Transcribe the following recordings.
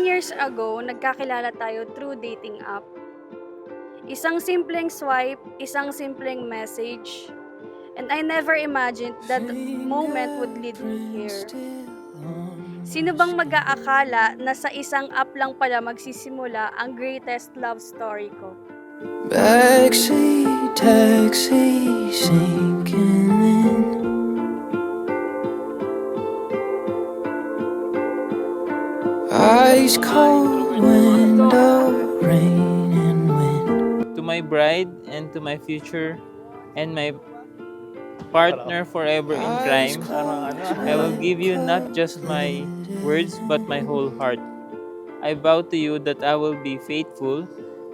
Years ago, nagkakilala tayo through dating app. Isang simpleng swipe, isang simpleng message, and I never imagined that moment would lead me here. Sino bang mag-aakala na sa isang app lang pala magsisimula ang greatest love story ko? Backseat taxi sinking in. Ice cold window, rain and wind. To my bride and to my future and my partner forever in crime, I will give you not just my words but my whole heart. I vow to you that I will be faithful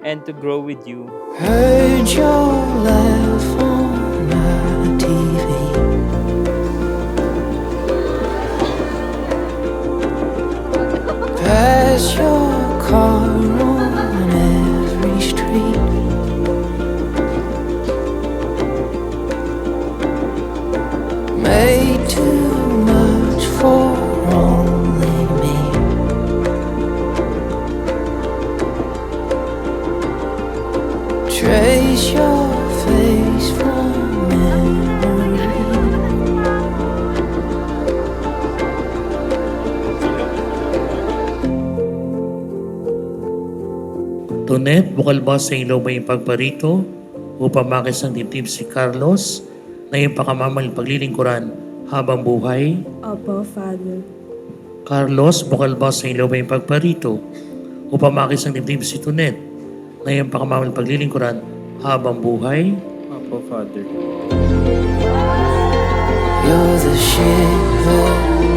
and to grow with you. Heard your laugh on my TV. Pass your car on every street. Made too much for only me. Trace your face from memory. Tonet, bukal ba sa iyong may pagparito upang makis ang dibdib si Carlos na iyong pakamamaling paglilingkuran habang buhay? Opo, Father. Carlos, bukal ba sa iyong may pagparito upang makis ang dibdib si Tonet na iyong pakamamaling paglilingkuran habang buhay? Opo, Father. You're the shiver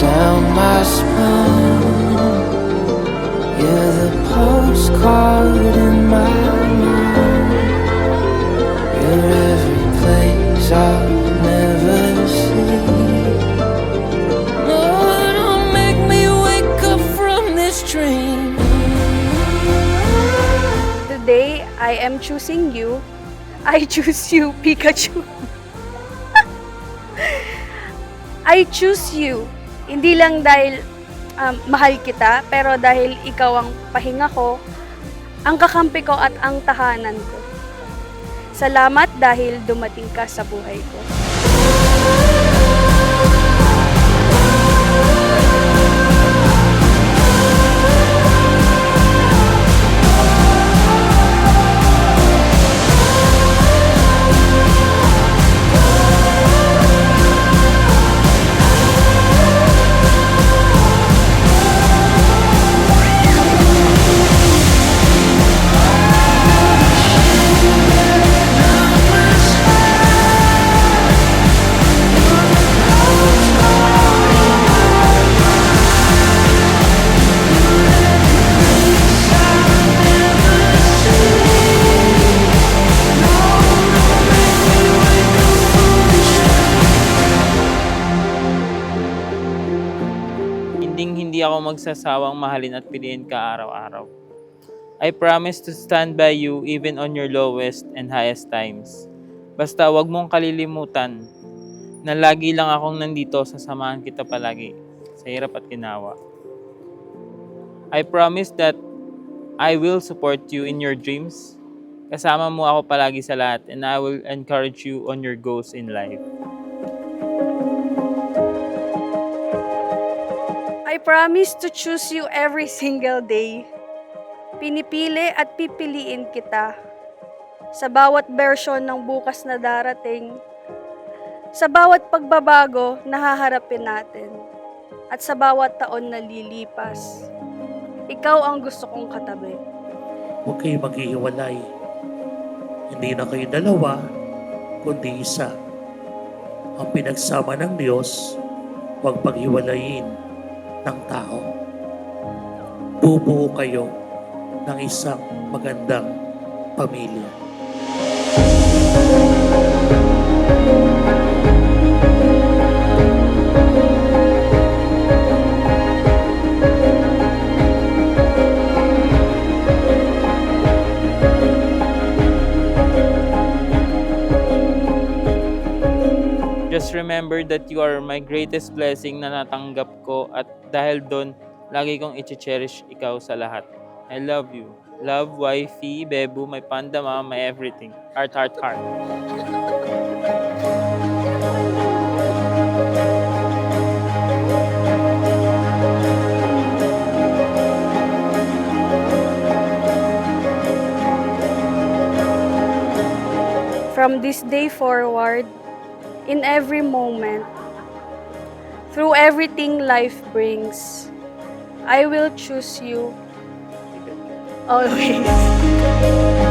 down my spine. You're the postcard in my mind. You're every place I'll never see. No, don't make me wake up from this dream. Today, I am choosing you. I choose you, Pikachu. I choose you. Hindi lang dahil mahal kita, pero dahil ikaw ang pahinga ko, ang kakampi ko at ang tahanan ko. Salamat dahil dumating ka sa buhay ko. Hindi ako magsasawang mahalin at piliin ka araw-araw. I promise to stand by you even on your lowest and highest times. Basta wag mong kalilimutan na lagi lang akong nandito, sasamahan kita palagi sa hirap at ginawa. I promise that I will support you in your dreams Kasama mo ako palagi sa lahat and I will encourage you on your goals in life. I promise to choose you every single day. Pinipili at pipiliin kita sa bawat version ng bukas na darating, sa bawat pagbabago na haharapin natin, at sa bawat taon na lilipas. Ikaw ang gusto kong katabi. Huwag kayo maghihiwalay. Hindi na kayo dalawa, kundi isa. Ang pinagsama ng Diyos, huwag paghiwalayin ng tao. Bubuo kayo ng isang magandang pamilya. Just remember that you are my greatest blessing na natanggap ko at dahil doon, lagi kong i-cherish ikaw sa lahat. I love you. Love, wifey, bebu, my panda mama, my everything. Heart, heart, heart. From this day forward, in every moment, through everything life brings, I will choose you always.